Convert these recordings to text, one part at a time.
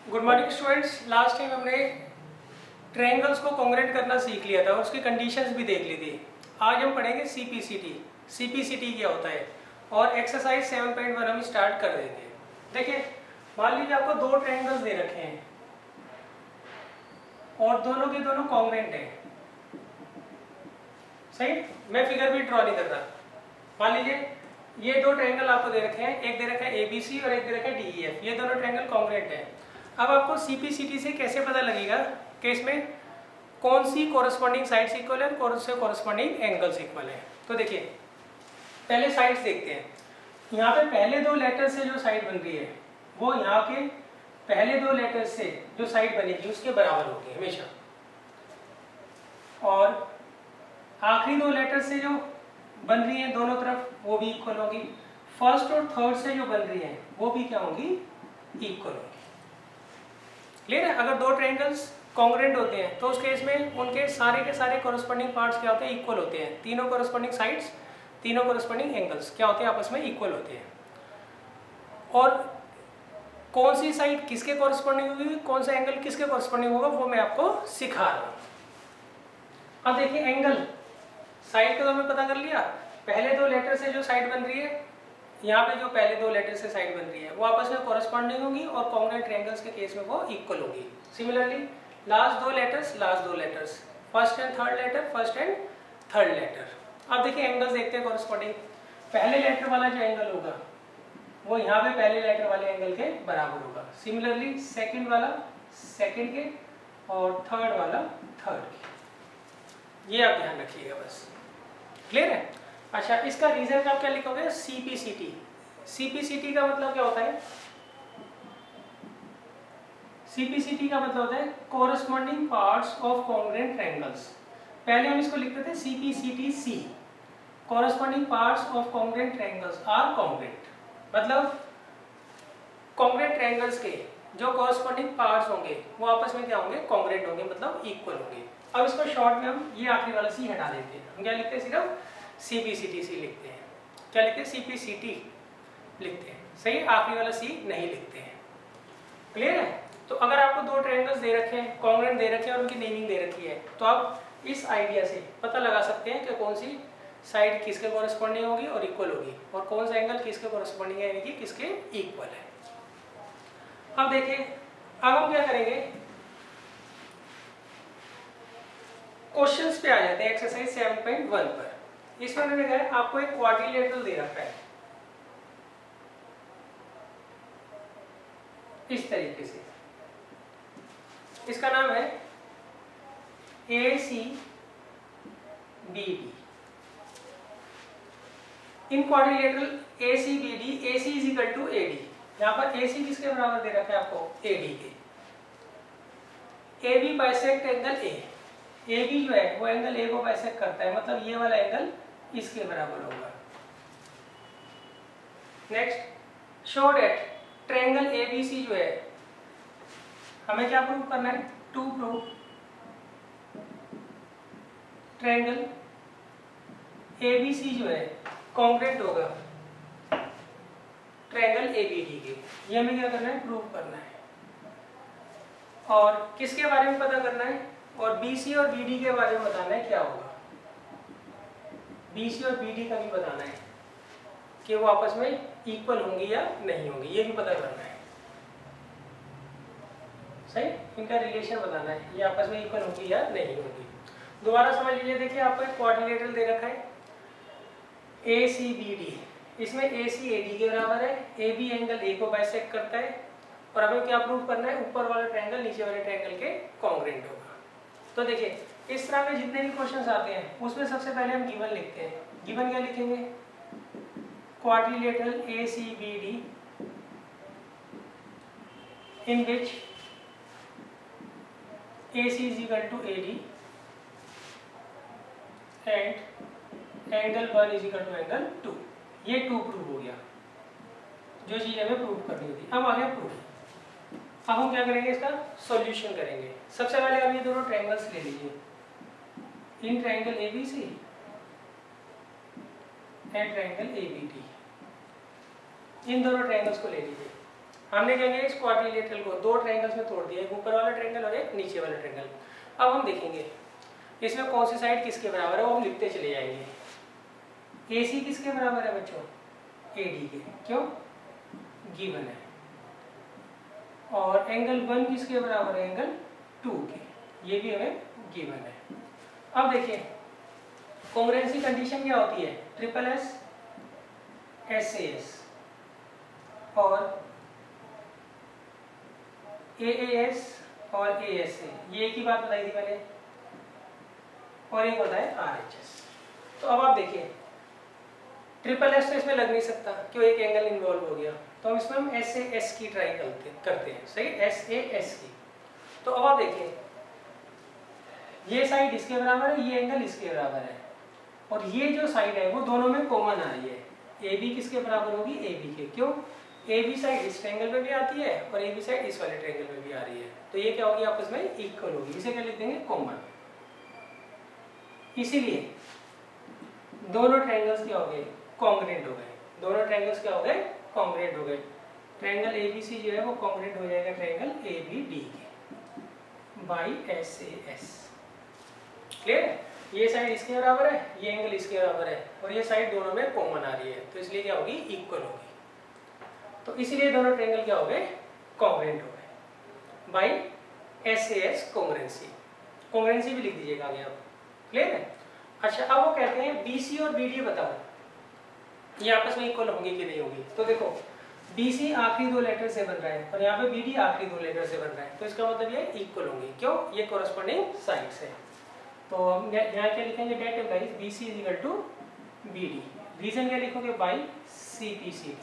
Good morning students. Last time हमने triangles को congruent करना सीख लिया था और उसकी कंडीशंस भी देख ली थी। आज हम पढ़ेंगे सीपीसीटी। सीपीसीटी क्या होता है और एक्सरसाइज 7.1 हम स्टार्ट कर देंगे। देखिए, मान लीजिए आपको दो ट्रायंगल्स दे रखे हैं और दोनों के दोनों कॉन्ग्रेंट हैं। सही, मैं फिगर भी ड्रॉ नहीं कर रहा। मान लीजिए ये दो ट्रायंगल आपको दे रखे हैं, एक दे रखा है एबीसी और एक दे रखा है डीईएफ। ये दोनों ट्रायंगल कॉन्ग्रेंट हैं। अब आपको सीपीसीटी से कैसे पता लगेगा कि इसमें कौन सी कोरस्पॉन्डिंग साइड्स इक्वल है, कौन से कोरस्पॉन्डिंग एंगल्स इक्वल है। तो देखिए, पहले साइड्स देखते हैं। यहाँ पे पहले दो लेटर से जो साइड बन रही है वो यहाँ के पहले दो लेटर से जो साइड बनेगी उसके बराबर होगी हमेशा, और आखिरी दो लेटर से जो बन रही है दोनों तरफ वो भी इक्वल होगी। फर्स्ट और थर्ड से जो बन रही है वो भी क्या होगी, इक्वल होगी। क्लियर है। अगर दो ट्रायंगल्स कॉन्ग्रेंट होते हैं तो उस केस में उनके सारे के सारे कोरस्पॉन्डिंग पार्ट्स क्या होते हैं, इक्वल होते हैं। तीनों कोरस्पॉन्डिंग साइड्स, तीनों कोरस्पॉन्डिंग एंगल्स क्या होते हैं, आपस में इक्वल होते हैं। और कौन सी साइड किसके कोरस्पॉन्डिंग होगी, कौन सा एंगल किसके कोरस्पॉन्डिंग होगा, वो मैं आपको सिखा रहा हूँ। अब देखिए, एंगल साइड का तो हमें पता कर लिया। पहले दो लेटर से जो साइड बन रही है, यहाँ पे जो पहले दो लेटर से साइड बन रही है वो आपस में कोरस्पॉन्डिंग होगी और कॉन्ग्रेंट ट्रायंगल्स के केस में वो इक्वल होगी। सिमिलरली लास्ट दो letters, first and third letter, first and third letter. अब देखिए, एंगल्स देखते हैं कोरस्पॉन्डिंग। पहले लेटर वाला जो एंगल होगा वो यहाँ पे पहले लेटर वाले एंगल के बराबर होगा। सिमिलरली सेकेंड वाला सेकेंड के और थर्ड वाला थर्ड के। ये आप ध्यान रखिएगा बस। क्लियर है। अच्छा, इसका रीजन आप क्या लिखोगे, सीपीसीटी। सीपीसीटी का मतलब क्या होता है, सीपीसीटी का मतलब होता है corresponding parts of congruent triangles. पहले हम इसको लिखते थे CPCT C, corresponding parts of congruent triangles are congruent. मतलब कॉन्ग्रेंट ट्रायंगल्स के जो कोरस्पॉन्डिंग पार्ट्स होंगे वो आपस में क्या होंगे, कॉन्ग्रेंट होंगे, मतलब इक्वल होंगे। अब इसको शॉर्ट में हम ये आखिरी वाला सी हटा देते हैं। हम क्या लिखते हैं, सिर्फ सीपीसीटी सी लिखते हैं। क्या लिखते हैं, सीपीसीटी लिखते हैं। सही, आखिरी वाला सी नहीं लिखते हैं। क्लियर है। तो अगर आपको दो ट्रायंगल्स दे रखे हैं, कॉन्ग्रेंट दे रखे हैं और उनकी नेमिंग दे रखी है, तो आप इस आइडिया से पता लगा सकते हैं कि कौन सी साइड किसके कोरस्पॉन्डिंग होगी और इक्वल होगी, और कौन सा एंगल किसके कोरस्पॉन्डिंग है, यानी कि किसके इक्वल है। अब देखिए, अब हम क्या करेंगे, क्वेश्चंस पे आ जाते हैं। एक्सरसाइज 7.1 पर इसमें मैंने कहा आपको एक क्वाड्रिलेटरल दे रखा है इस तरीके से। इसका नाम है ACBD। In quadrilateral ACBD, AC is equal to AD। यहाँ पर AC किसके बराबर दे रखा है आपको, AD के। AB bisect angle A। AB जो है वो एंगल A को बाइसेक्ट करता है, मतलब ये वाला एंगल इसके बराबर होगा। Next, show that triangle ABC जो है, हमें क्या प्रूव करना है, टू प्रूव ट्रायंगल ABC जो है कॉन्ग्रेंट होगा ट्रायंगल ABD के। ये हमें क्या करना है, प्रूव करना है। और किसके बारे में पता करना है, और BC और BD के बारे में बताना है क्या होगा। BC और BD का भी बताना है कि वो आपस में इक्वल होंगी या नहीं होंगी, ये भी पता करना है। सही, इनका रिलेशन बताना है, ये आपस में इक्वल होंगी या नहीं होंगी। दोबारा समझ लीजिए, देखिए आपको एक क्वाड्रिलेटरल दे रखा है ACBD। इसमें AC AD के बराबर है, AB एंगल A को बाइसेक्ट करता है, और हमें क्या प्रूव करना है, ऊपर वाला ट्रायंगल नीचे वाले ट्रायंगल के कॉन्ग्रेंट होगा। तो देखिए, इस तरह के जितने भी क्वेश्चंस आते हैं उसमें सबसे पहले हम गिवन लिखते हैं। गिवन क्या लिखेंगे, quadrilateral ACBD in which AC is equal to AD and angle 1 is equal to angle 2। ये 2 प्रूव हो गया, जो चीज़ हमें प्रूव करनी होती। अब आ गया प्रूफ। अब हम क्या करेंगे, इसका सॉल्यूशन करेंगे। सबसे पहले आप ये दोनों ट्रायंगल्स ले लीजिए, in triangle ABC and triangle ABD। इन दोनों ट्रायंगल्स को ले लीजिए। हमने कहेंगे इस क्वाड्रिलेटरल को दो ट्रायंगल्स में तोड़ दिया, एक ऊपर वाला ट्रायंगल और एक नीचे वाला ट्रायंगल। अब हम देखेंगे इसमें कौन सी साइड किसके बराबर है, वो हम लिखते चले जाएंगे। AC किसके बराबर है बच्चों, AD के, क्यों, गिवन है। और एंगल 1 किसके बराबर है, एंगल 2 के, ये भी हमें गिवन है। अब देखिए कॉन्ग्रुएंसी कंडीशन क्या होती है, SSS SAS और AAS और ASA, ये एक ही बात बताई थी मैंने, और एक होता है RHS। तो अब आप देखिए SSS तो इसमें लग नहीं सकता, क्यों, एक एंगल इन्वॉल्व हो गया, तो इसमें हम SAS की ट्राई करते हैं, सही, SAS की। तो अब आप देखिए ये साइड इसके बराबर है, ये एंगल इसके बराबर है, और ये जो साइड है वो दोनों में कॉमन आ रही है। AB किसके बराबर होगी, AB के, क्यों, AB साइड इस ट्रायंगल में भी आती है और AB साइड इस वाले ट्रायंगल में भी आ रही है, तो ये क्या होगी, आपस में इक्वल होगी, इसे क्या लिख देंगे, कॉमन। इसीलिए दोनों ट्रायंगल्स क्या हो गए, कॉन्ग्रुएंट हो गए, दोनों ट्रायंगल्स क्या हो गए, कॉन्ग्रुएंट हो गए। ट्रायंगल ABC जो है वो कॉन्ग्रुएंट हो जाएगा ट्रायंगल ABD के बाई SAS। क्लियर है, ये साइड इसके बराबर है, ये एंगल इसके बराबर है, और ये साइड दोनों में कॉमन आ रही है, तो इसलिए क्या होगी, इक्वल होगी। तो इसलिए दोनों ट्रायंगल क्या हो गए, कॉन्ग्रुएंट हो गए बाई SAS कॉन्ग्रुएंसी। कॉन्ग्रुएंसी भी लिख दीजिएगा आगे आप, क्लियर है। अच्छा अब वो कहते हैं BC और BD बताओ ये आपस में इक्वल होंगी कि नहीं होगी। तो देखो BC आखिरी दो लेटर से बन रहा है और यहाँ पे BD आखिरी दो लेटर से बन रहा है, तो इसका मतलब ये इक्वल होंगी, क्यों, ये कोरस्पॉन्डिंग साइड्स है। तो हम यहाँ क्या लिखेंगे, that implies BC is equal to BD। Reason क्या लिखोगे, बाई CPCD।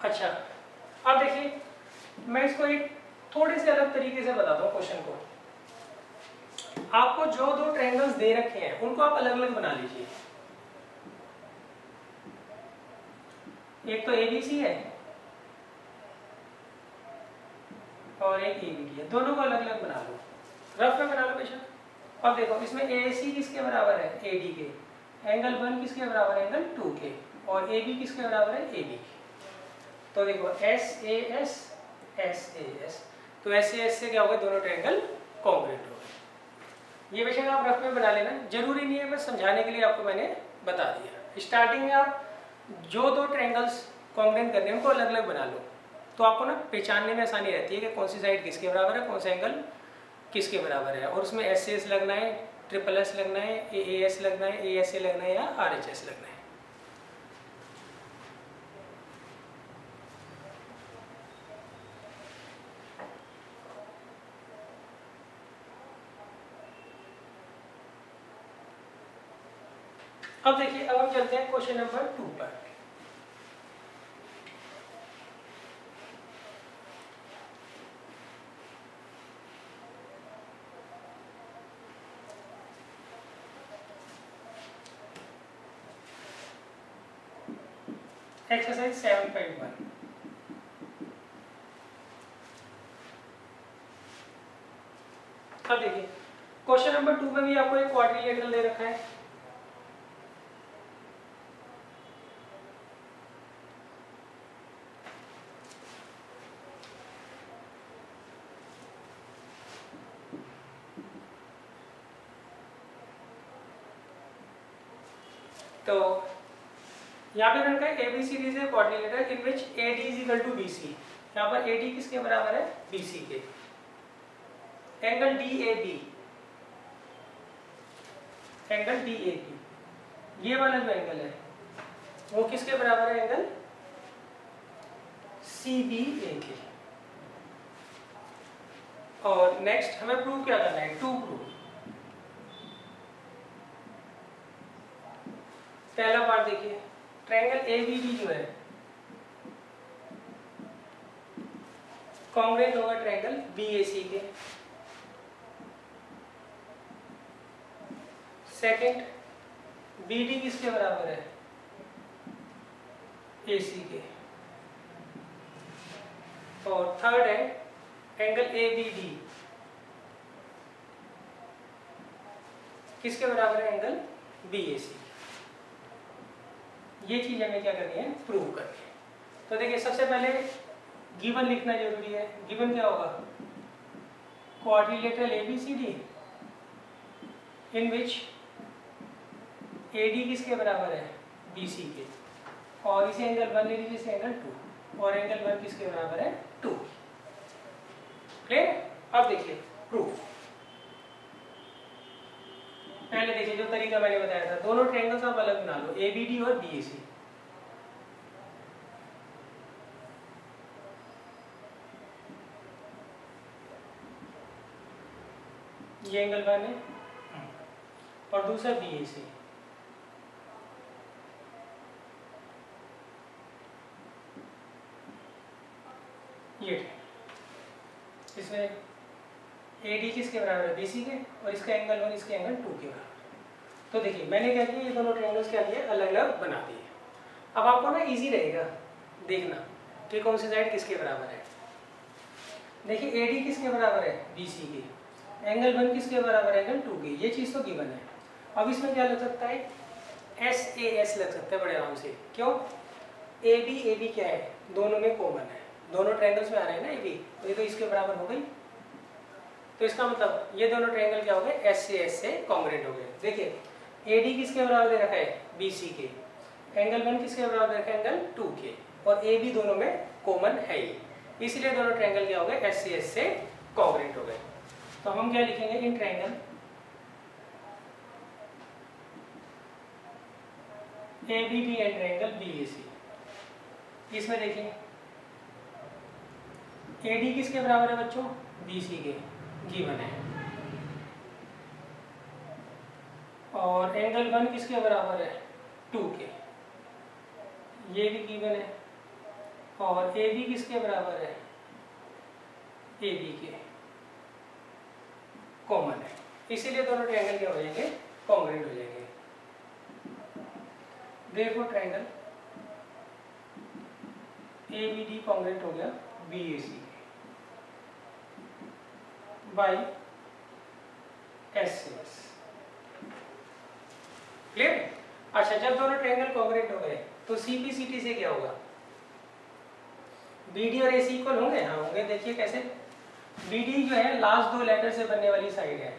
अच्छा अब देखिए मैं इसको एक थोड़े से अलग तरीके से बताता हूँ क्वेश्चन को। आपको जो दो ट्रायंगल्स दे रखे हैं उनको आप अलग अलग बना लीजिए। एक तो ABC है और एक ABD है, दोनों को अलग अलग बना लो, रफ में बना लो बेशक। अब देखो इसमें AC किसके बराबर है, AD के, एंगल 1 किसके बराबर है, एंगल 2 के, और AB किसके बराबर है, AB के। तो देखो SAS SAS, तो SAS से क्या होगा, दोनों ट्रायंगल कॉन्ग्रुएंट हो गए। ये बेशक आप रफ में बना लेना, जरूरी नहीं है, बस समझाने के लिए आपको मैंने बता दिया। स्टार्टिंग में आप जो दो ट्रायंगल्स कॉन्ग्रुएंट करने हैं उनको अलग अलग बना लो, तो आपको ना पहचानने में आसानी रहती है कि कौन सी साइड किसके बराबर है, कौन सा एंगल किसके बराबर है, और उसमें SAS लगना है, SSS लगना है, AAS लगना है, ASA लगना है या RHS लगना है। अब देखिए अब हम चलते हैं क्वेश्चन नंबर 2 पर। एक्सरसाइज 7.1। अब देखिए क्वेश्चन नंबर 2 में भी आपको एक क्वाड्रिलेटरल दे रखा है। तो यहाँ पे रखा है ABCD से quadrilateral in which AD is equal to BC। यहाँ पर AD किसके बराबर है, BC के। एंगल DAB, एंगल DAB, ये वाला जो एंगल है वो किसके बराबर है, एंगल CBA के। और नेक्स्ट हमें प्रूव क्या करना है, टू प्रूव। पहला पार्ट देखिए, ट्रायंगल ABD जो है कॉन्ग्रुएंट होगा ट्रायंगल BAC के। सेकंड BD किसके बराबर है, AC के। और थर्ड है एंगल ABD किसके बराबर है, एंगल BAC। ये चीज़ हमें क्या करनी है, प्रूव करनी है। तो देखिए सबसे पहले गिवन लिखना जरूरी है। गिवन क्या होगा, quadrilateral ABCD in which AD किसके बराबर है, BC के, और इसे एंगल 1 ले लीजिए, इसे एंगल 2, और एंगल 1 किसके बराबर है, 2। क्लियर। अब देखिए प्रूफ। पहले देखिए जो तरीका मैंने बताया था, दोनों ट्रायंगल्स आप अलग बना लो, ABD और BAC। ये एंगल 1 है और दूसरा BAC। ये इसमें AD किसके बराबर है, BC के, और इसका एंगल 1 इसके एंगल 2 के बराबर। तो देखिए मैंने क्या किया, ये दोनों ट्रायंगल्स क्या किए, अलग अलग बना दिए। अब आपको ना इजी रहेगा देखना कि कौन सी साइड किसके बराबर है। देखिए AD किसके बराबर है, BC के, एंगल 1 किसके बराबर है, एंगल 2 के। ये चीज़ तो गिवन है। अब इसमें क्या लग सकता है, SAS लग सकता है बड़े आराम से। क्यों, AB क्या है, दोनों में कॉमन है, दोनों ट्रायंगल्स में आ रहे हैं ना AB, तो ये तो इसके बराबर हो गई। तो इसका मतलब ये दोनों ट्रायंगल क्या हो गए, SAS से कॉन्ग्रुएंट हो गए। देखिए AD किसके बराबर दे रखा है, BC के, एंगल 1 किसके बराबर दे रखा है, एंगल 2 के, और AB दोनों में कॉमन है ही, इसलिए दोनों ट्रायंगल क्या हो गए, SAS से कॉन्ग्रुएंट हो गए। तो हम क्या लिखेंगे, in triangle ABD and triangle BAC। इसमें देखिए AD किसके बराबर है बच्चों, BC के, गिवन है, और एंगल 1 किसके बराबर है, 2 के, ये भी गिवन है, और AB किसके बराबर है, AB के, कॉमन है, इसीलिए दोनों ट्रायंगल क्या हो जाएंगे, कॉन्ग्रुएंट हो जाएंगे। देखो ट्रायंगल ABD कॉन्ग्रुएंट हो गया BAC बाई SAS। क्लियर। अच्छा, जब दोनों ट्रायंगल कॉन्ग्रुएंट हो गए तो CPCT से क्या होगा, BD और AC इक्वल होंगे, हाँ होंगे। देखिए कैसे, BD जो है लास्ट दो लेटर से बनने वाली साइड है,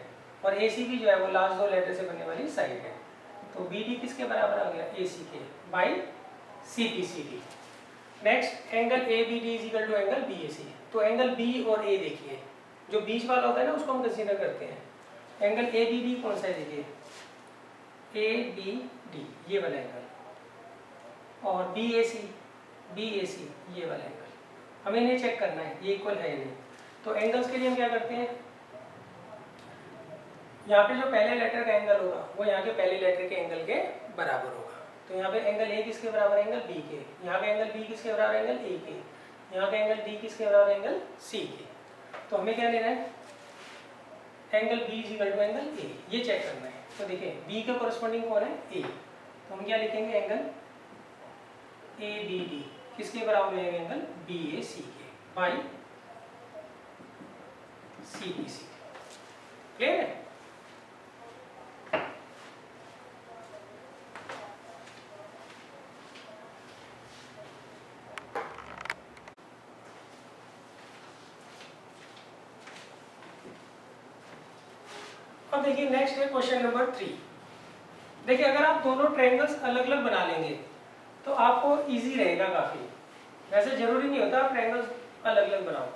और AC भी जो है वो लास्ट दो लेटर से बनने वाली साइड है। तो BD किसके बराबर आ गया, AC के, by CPCT। Next angle ABD is equal to angle BAC। तो एंगल B और A देखिए, जो बीच वाला होता है ना उसको हम कंसीडर करते हैं। एंगल ABD कौन सा है, देखिए ABD ये वाला एंगल, और BAC ये वाला एंगल। हमें इन्हें चेक करना है ये इक्वल है या नहीं। तो एंगल्स के लिए हम क्या करते हैं, यहाँ पे जो पहले लेटर का एंगल होगा वो यहाँ के पहले लेटर के एंगल के बराबर होगा। तो यहाँ पे एंगल A किसके बराबर है, एंगल B के, यहाँ पे एंगल B किसके बराबर है, एंगल A के, यहाँ पे एंगल D किसके बराबर है, एंगल C के। तो हमें क्या लेना है, angle B is equal to angle A, ये चेक करना है। तो देखिए B के कोरस्पॉन्डिंग कौन है, A, तो हम क्या लिखेंगे, एंगल ABD किसके बराबर है, एंगल BAC के, बाई CPC। क्लियर है। अब देखिए नेक्स्ट है क्वेश्चन नंबर 3। देखिए अगर आप दोनों ट्रायंगल्स अलग अलग बना लेंगे तो आपको इजी रहेगा काफी। वैसे जरूरी नहीं होता आप ट्रायंगल्स अलग अलग बनाओ।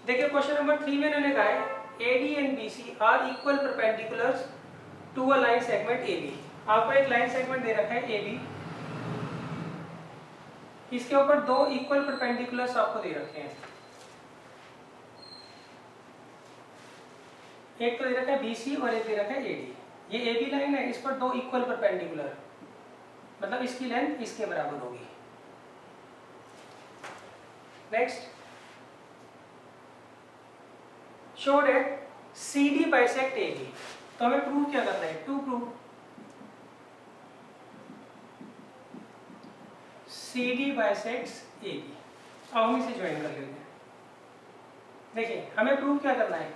देखिए क्वेश्चन नंबर 3 में इन्होंने कहा है AD and BC are equal perpendiculars to a line segment AB। आपको एक लाइन सेगमेंट दे रखा है AB, इसके ऊपर दो इक्वल परपेंडिकुलर्स आपको दे रखे हैं। एक तो दे रखा है BC और एक दे रखा है AD। ये AB लाइन है, इस पर दो इक्वल परपेंडिकुलर, मतलब इसकी लेंथ इसके बराबर होगी। Next, show that CD bisect AB। तो हमें प्रूव क्या करना है, to prove CD bisects AB। अब हम इसे ज्वाइन कर लेते हैं। देखिए हमें प्रूव क्या करना है,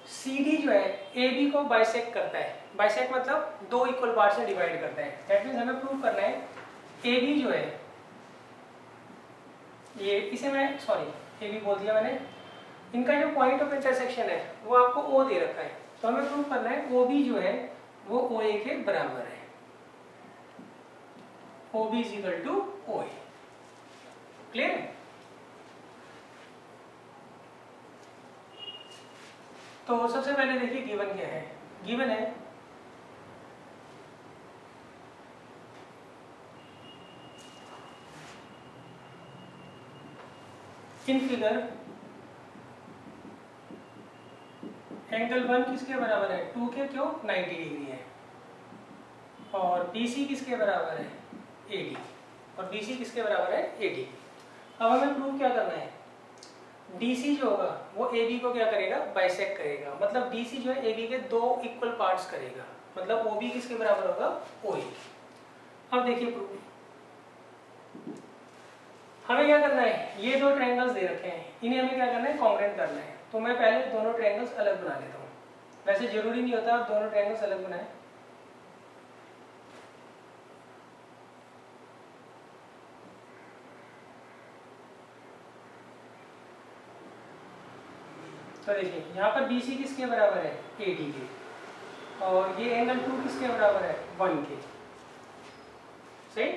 सी डी जो है ए बी को बाइसेक्ट करता है, बाइसेक्ट मतलब दो इक्वल पार्ट से डिवाइड करता है। दैट मीन्स हमें प्रूव करना है ए बी जो है, ये इसे मैं सॉरी ए बी बोल दिया मैंने, इनका जो पॉइंट ऑफ इंटरसेक्शन है वो आपको ओ दे रखा है, तो हमें प्रूव करना है ओ बी जो है वो ओ ए के बराबर है, O B is equal to O A. Clear है? तो सबसे पहले देखिए गिवन क्या है। गिवन है इन फिगर एंगल 1 किसके बराबर है, 2 के, क्यों 90 डिग्री है, और BC किसके बराबर है, AD, और BC किसके बराबर है, AD। अब हमें प्रूव क्या करना है, DC जो होगा वो AB को क्या करेगा, बाइसेक्ट करेगा, मतलब DC जो है AB के दो इक्वल पार्ट्स करेगा, मतलब OB किसके बराबर होगा, OA। अब देखिए प्रूफ, हमें क्या करना है, ये दो ट्रायंगल्स दे रखे हैं, इन्हें हमें क्या करना है, कॉन्ग्रुएंट करना है। तो मैं पहले दोनों ट्रायंगल्स अलग बना लेता हूँ, वैसे जरूरी नहीं होता आप दोनों ट्रायंगल्स अलग बनाएं। तो देखिए यहाँ पर BC किसके बराबर है, AD के, और ये एंगल 2 किसके बराबर है, 1 के। सही,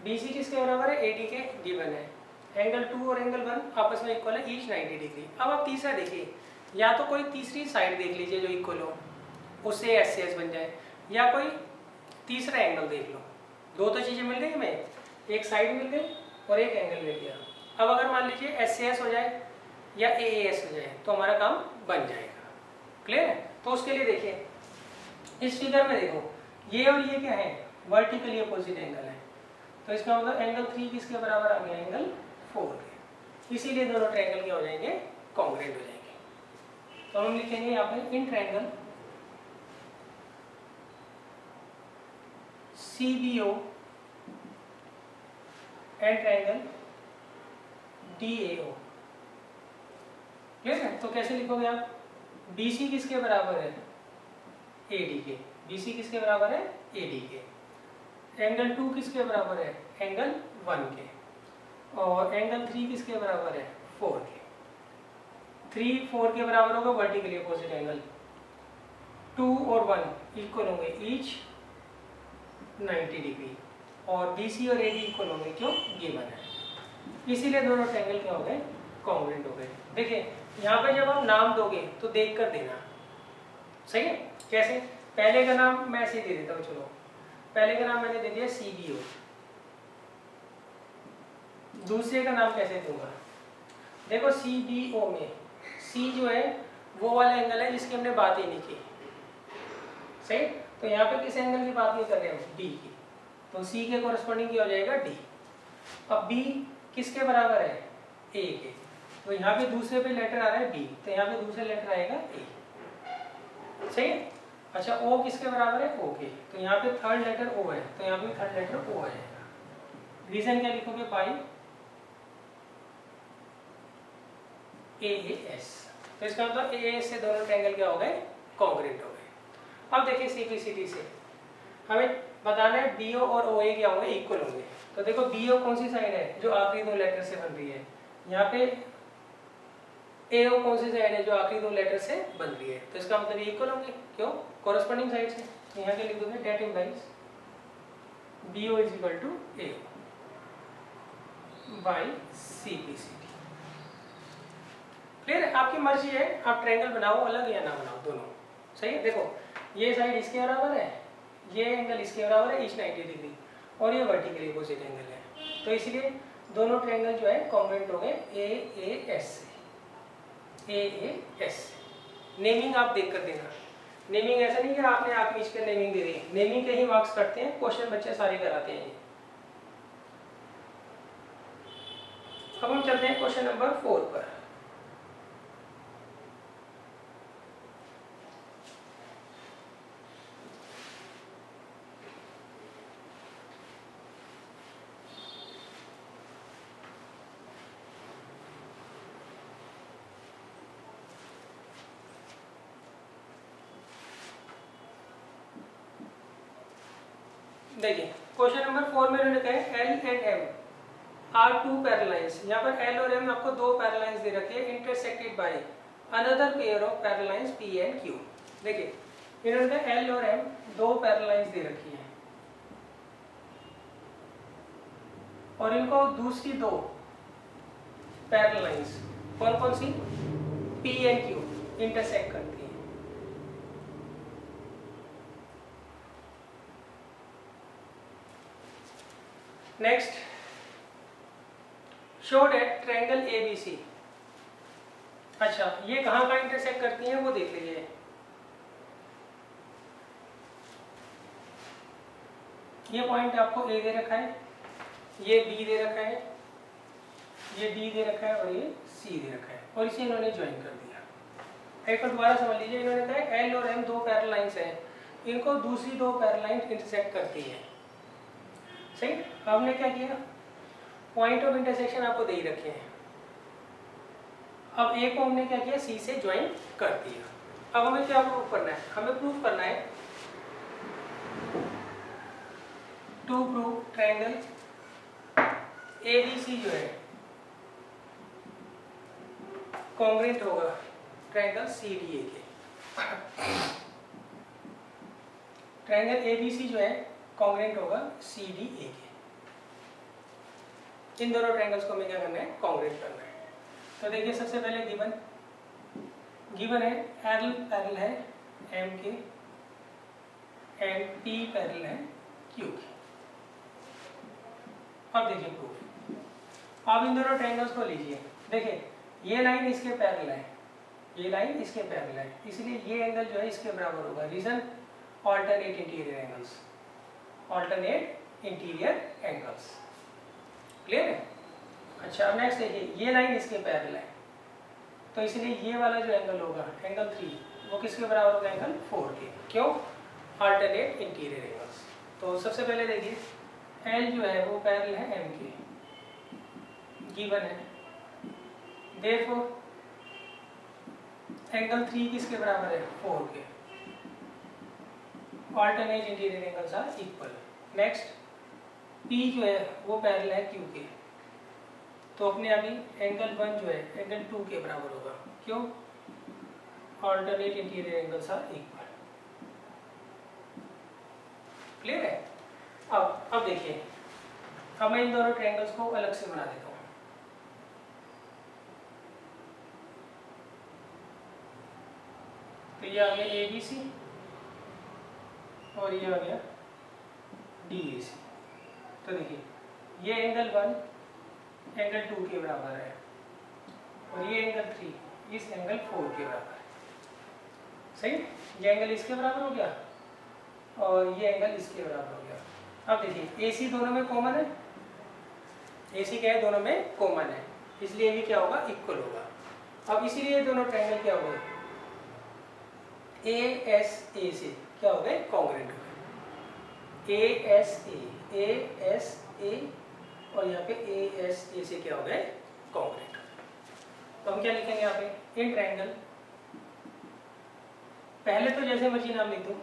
BC किसके बराबर है, AD के, गिवन है। एंगल 2 और एंगल 1 आपस में इक्वल है, ईच 90 डिग्री। अब आप तीसरा देखिए, या तो कोई तीसरी साइड देख लीजिए जो इक्वल हो, उससे SCS बन जाए, या कोई तीसरा एंगल देख लो। दो तो चीज़ें मिल गई हमें, एक साइड मिल गई और एक एंगल मिल गया। अब अगर मान लीजिए SCS हो जाए या AAS हो जाए तो हमारा काम बन जाएगा। क्लियर है? तो उसके लिए देखिए इस फिगर में देखो, ये और ये क्या है, वर्टिकली अपोजिट एंगल है, तो इसका मतलब एंगल 3 किसके बराबर आ गया, एंगल 4 के। इसीलिए दोनों ट्रायंगल क्या हो जाएंगे, कॉन्ग्रुएंट हो जाएंगे। तो हम लिखेंगे यहाँ पे in triangle CBO and triangle DAO। Clear है? तो कैसे लिखोगे आप, BC किसके बराबर है, AD के, BC किसके बराबर है, AD के, एंगल 2 किसके बराबर है, एंगल 1 के, और एंगल 3 किसके बराबर है, 4 के। 3 4 के बराबर होगा, वर्टिकली अपोजिट एंगल, 2 और 1 इक्वल होंगे, ईच 90 डिग्री, और BC और AD इक्वल होंगे, क्यों, गिवन है। इसीलिए दोनों ट्रायंगल क्या हो गए, कॉन्ग्रुएंट हो गए। देखिए यहाँ पे जब आप नाम दोगे तो देख कर देना, सही है? कैसे, पहले का नाम मैं ऐसे दे देता हूँ, चलो पहले का नाम मैंने दे दिया CBO, दूसरे का नाम कैसे दूंगा, देखो CBO में C जो है वो वाला एंगल है जिसकी हमने बात ही नहीं की, सही। तो यहाँ पे किस एंगल की बात नहीं कर रहे हम, D की, तो C के कोरस्पॉन्डिंग क्या हो जाएगा, D। अब B किसके बराबर है, A के, तो यहाँ पे दूसरे पे लेटर आ रहा है B, तो यहाँ पे दूसरा लेटर आएगा A, सही है। अच्छा O किसके बराबर है, O के, तो यहाँ पे थर्ड लेटर O है, तो यहाँ पे थर्ड लेटर O आएगा। रीजन क्या लिखोगे, बाई AAS, तो इसका मतलब AAS से दोनों ट्रायंगल क्या हो गए, कॉन्ग्रुएंट हो गए। अब देखिए सिंप्लिसिटी से हमें बताना है BO और OA क्या होंगे, इक्वल होंगे। तो देखो BO कौन सी साइड है, जो आखिरी दो लेटर से बन रही है, यहाँ पे AO कौन सी साइड है, जो आखिरी दो लेटर से बन रही है, तो इसका मतलब ये इक्वल होंगे, क्यों, कोरस्पॉन्डिंग साइड से। तो यहाँ के लिख दोगे that implies BO is equal to AO by CPCD। Clear है? आपकी मर्जी है, आप ट्रायंगल बनाओ अलग या ना बनाओ, दोनों सही है। देखो ये साइड इसके बराबर है, ये एंगल इसके बराबर है, ईच 90 डिग्री, और ये वर्टिकली अपोजिट एंगल है, तो इसलिए दोनों ट्रायंगल जो है कॉन्ग्रुएंट हो गए AAS से। AAS नेमिंग आप देख कर देना, नेमिंग ऐसा नहीं कि आपने आप ईच कर नेमिंग दे दी, नेमिंग के ही मार्क्स कटते हैं, क्वेश्चन बच्चे सारे कराते हैं। अब हम चलते हैं क्वेश्चन नंबर 4 पर। देखिए क्वेश्चन नंबर 4 में उन्होंने कहा है L and M are two parallel lines. यहाँ पर एल और एम आपको दो पैरेललाइंस दे रखी है intersected by another pair of parallel lines P and Q. देखिए इन्होंने कहा एल और एम दो पैरेललाइंस दे रखी है और इनको दूसरी दो पैरेललाइंस कौन कौन सी पी एंड क्यू इंटरसेक्ट करती है। Next show that triangle ABC. अच्छा ये कहाँ कहाँ इंटरसेक्ट करती हैं वो देख लीजिए। ये पॉइंट आपको ए दे रखा है, ये बी दे रखा है, ये डी दे रखा है और ये सी दे रखा है और इसे इन्होंने ज्वाइन कर दिया। एक बार दोबारा समझ लीजिए, इन्होंने कहा एल और एम दो पैरेललाइंस हैं, इनको दूसरी दो पैरेललाइंस इंटरसेक्ट करती है। सही। हमने क्या किया, पॉइंट ऑफ इंटरसेक्शन आपको दे ही रखे हैं। अब ए को हमने क्या किया, सी से ज्वाइन कर दिया। अब हमें क्या प्रूव करना है, हमें प्रूव करना है टू प्रूव ट्रायंगल एबीसी जो है कॉन्ग्रुएंट होगा ट्रायंगल सीडीए के। ट्रायंगल एबीसी जो है कॉन्ग्रुएंट होगा सीडीए के। इन दोनों ट्रायंगल्स को हमें क्या करना है, कॉन्ग्रुएंट करना है। तो देखिए सबसे पहले गिवन है एल पैरेलल है एम के एंड पी पैरेलल है क्यू के। अब देखिए प्रूफ। अब इन दोनों ट्रायंगल्स को लीजिए। देखिए ये लाइन इसके पैरेलल है, ये लाइन इसके पैरेलल है, इसलिए ये एंगल जो है इसके बराबर होगा। Reason alternate interior angles, alternate interior angles. Clear है। अच्छा अब नेक्स्ट देखिए ये लाइन इसके पैरेलल है, तो इसलिए ये वाला जो एंगल होगा एंगल 3 वो किसके बराबर होगा, एंगल 4 के। क्यों, ऑल्टरनेट इंटीरियर एंगल्स। तो सबसे पहले देखिए एल जो है वो पैरेलल है एम के, गिवन है। देयरफॉर एंगल 3 किसके बराबर है, 4 के। Alternate interior angles are equal. Next P जो है वो पैरेलल है क्यू के, तो अपने अभी एंगल 1 जो है एंगल 2 के बराबर होगा। क्यों, alternate interior angles are equal. Clear है। अब देखिए अब मैं इन दोनों ट्रायंगल्स को अलग से बना देता हूँ। तो ये आ गया ए बी सी और ये आ गया डी ए सी। तो देखिए ये एंगल 1 एंगल 2 के बराबर है और ये एंगल 3 इस एंगल 4 के बराबर है। सही। ये एंगल इसके बराबर हो गया और ये एंगल इसके बराबर हो गया। अब देखिए ए सी दोनों में कॉमन है, ए सी क्या है, दोनों में कॉमन है, इसलिए भी क्या होगा, इक्वल होगा। अब इसीलिए दोनों ट्रायंगल क्या हो गए, ए एस ए से क्या हो गए, कॉन्ग्रुएंट हो गए। ए एस ए और यहाँ पे ए एस ए से क्या हो गए, कॉन्ग्रुएंट। तो हम क्या लिखेंगे यहाँ पे, इन ट्रायंगल, पहले तो जैसे मर्जी नाम लिख दो,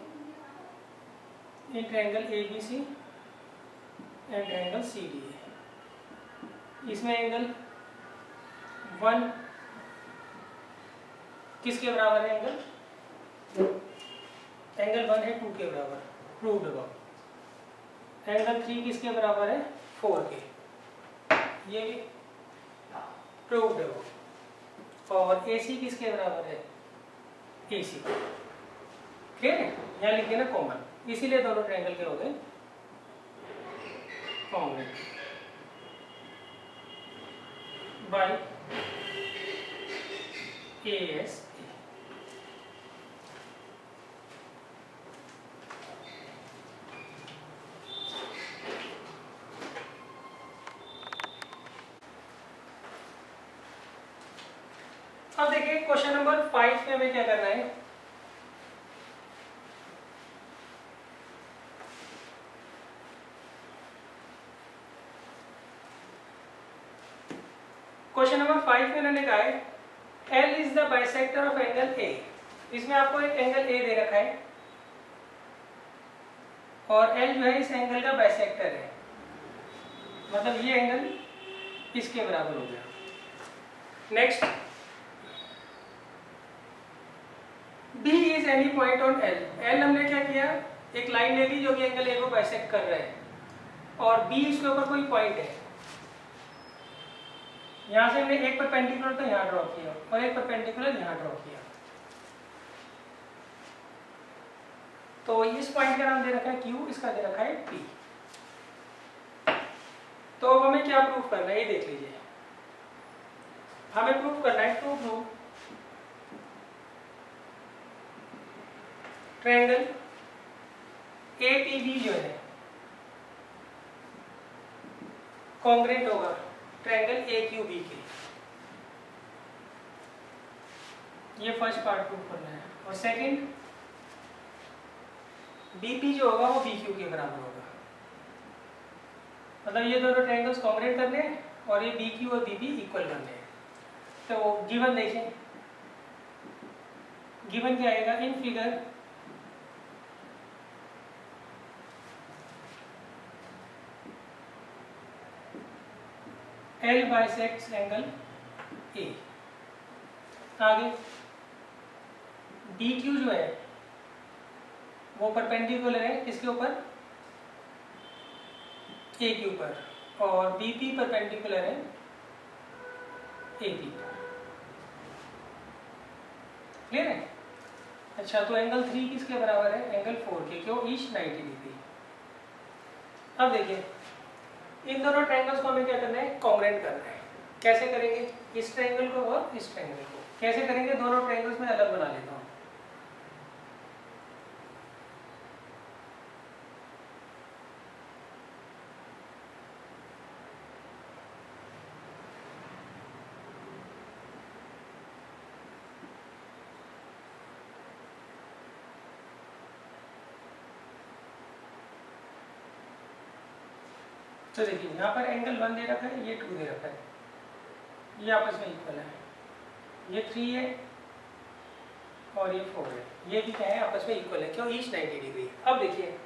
in triangle A B C and triangle C D A. इसमें एंगल 1 किसके बराबर है, एंगल 1 है 2 के बराबर, प्रूव्ड अबाउट। एंगल 3 किसके बराबर है, 4 के, ये भी प्रूव्ड अबाउट। और AC किसके बराबर है, AC। क्लियर है। यहाँ लिख देना कॉमन, इसीलिए दोनों ट्रायंगल के हो गए कॉन्ग्रुएंट बाय AS। अब देखिए क्वेश्चन नंबर 5 में हमें क्या करना है, क्वेश्चन नंबर 5 में उन्होंने कहा है L is the bisector of angle A। इसमें आपको एक एंगल A दे रखा है और L जो है इस एंगल का बाइसेक्टर है, मतलब ये एंगल इसके बराबर हो गया। Next, B is any point on L। L हमने क्या किया, एक लाइन ले ली जो कि एंगल A को बाइसेक्ट कर रहा है, और B इसके ऊपर कोई पॉइंट है। यहाँ से हमने एक परपेंडिकुलर तो यहाँ ड्रॉ किया और एक परपेंडिकुलर यहाँ ड्रॉ किया, तो इस पॉइंट का नाम दे रखा है Q, इसका दे रखा है P। तो अब हमें क्या प्रूफ करना है ये देख लीजिए। हमें प्रूफ करना है टू प्रूव ट्रायंगल APB जो है कॉन्ग्रेंट होगा ट्रायंगल AQB के। ये फर्स्ट पार्ट प्रूफ करना है। और सेकंड, BP जो होगा वो BQ के बराबर होगा, मतलब ये दोनों ट्रायंगल्स कॉन्ग्रेंट करने हैं और ये BQ और BB इक्वल करने हैं। तो गिवन देखें, गिवन क्या आएगा in figure L bisects angle A। आगे BQ जो है वो परपेंडिकुलर है किसके ऊपर, A के ऊपर, और BP परपेंडिकुलर है AB पर। क्लियर है? अच्छा, तो एंगल 3 किसके बराबर है, एंगल 4 के, क्यों, ईच 90 डिग्री। अब देखिए इन दोनों ट्रायंगल्स को हमें क्या करना है, कॉन्ग्रेंट करना है। कैसे करेंगे, इस ट्रायंगल को और इस ट्रायंगल को कैसे करेंगे, दोनों ट्रायंगल्स में अलग बना लेता हूँ। तो देखिए यहाँ पर एंगल 1 दे रखा है, ये 2 दे रखा है, ये आपस में इक्वल है, ये 3 है और ये 4 है, ये भी क्या है आपस में इक्वल है, क्यों, ईच 90 डिग्री। अब देखिए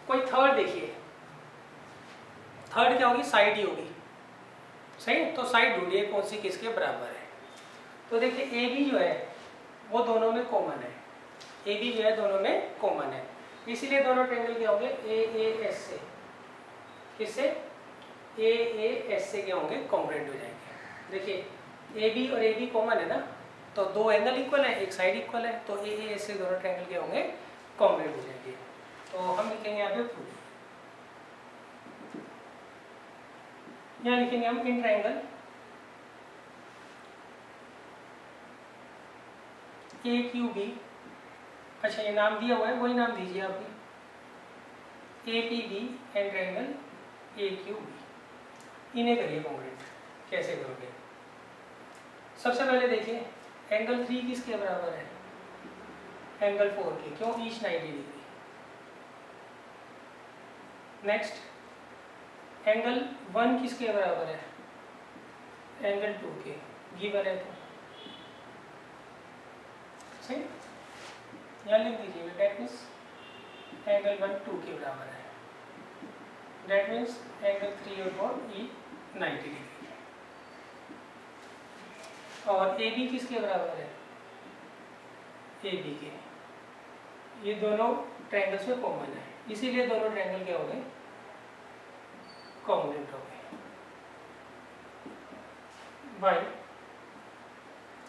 कोई थर्ड, देखिए थर्ड क्या होगी, साइड ही होगी, सही। तो साइड ढूंढिए कौन सी किसके बराबर है। तो देखिए AB जो है वो दोनों में कॉमन है, AB जो है दोनों में कॉमन है, इसीलिए दोनों ट्रायंगल क्या होंगे, AAS से, किससे, AAS से क्या होंगे, कॉन्ग्रेंट हो जाएंगे। देखिए AB और AB कॉमन है ना, तो दो एंगल इक्वल है, एक साइड इक्वल है, तो AAS से दोनों ट्रायंगल क्या होंगे, कॉन्ग्रेंट हो जाएंगे। तो हम लिखेंगे यहाँ पे प्रूफ, यहाँ लिखेंगे हम इन ट्रायंगल AQB, अच्छा ये नाम दिया हुआ है वही नाम दीजिए आप भी, APB एंड ट्रायंगल AQB, इन्हें करिए कॉन्ग्रेंट। कैसे करोगे, सबसे पहले देखिए एंगल 3 किसके बराबर है, एंगल 4 के, क्यों, ईच 90 डिग्री। नेक्स्ट, एंगल 1 किसके बराबर है, एंगल 2 के, गिवन है तो सही, यहाँ लिख दीजिएगा, डेट मीन्स एंगल 1 2 के बराबर है, डेट मीन्स एंगल 3 और 4 ई 90 डिग्री। और AB किसके बराबर है, AB के, ये दोनों ट्रायंगल्स में कॉमन है, इसीलिए दोनों ट्रायंगल क्या हो गए, कॉन्ग्रेंट हो गए बाय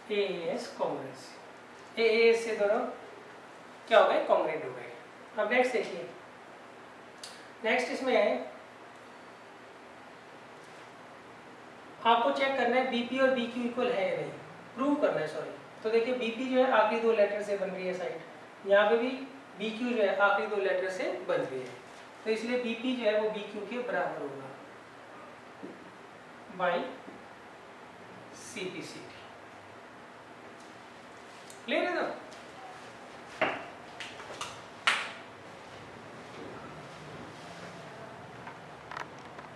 AAS कॉन्ग्रेंस। AAS से दोनों क्या हो गए, कॉन्ग्रेंट हो गए। अब नेक्स्ट देखिए, नेक्स्ट इसमें है आपको चेक करना है BP और BQ इक्वल है या नहीं, प्रूव करना है, सॉरी। तो देखिए BP जो है आखिरी दो लेटर से बन रही है साइड, यहाँ पे भी BQ जो है आखिरी दो लेटर से बन रही है, तो इसलिए BP जो है वो BQ के बराबर होगा बाई CPCD। क्लियर है ना।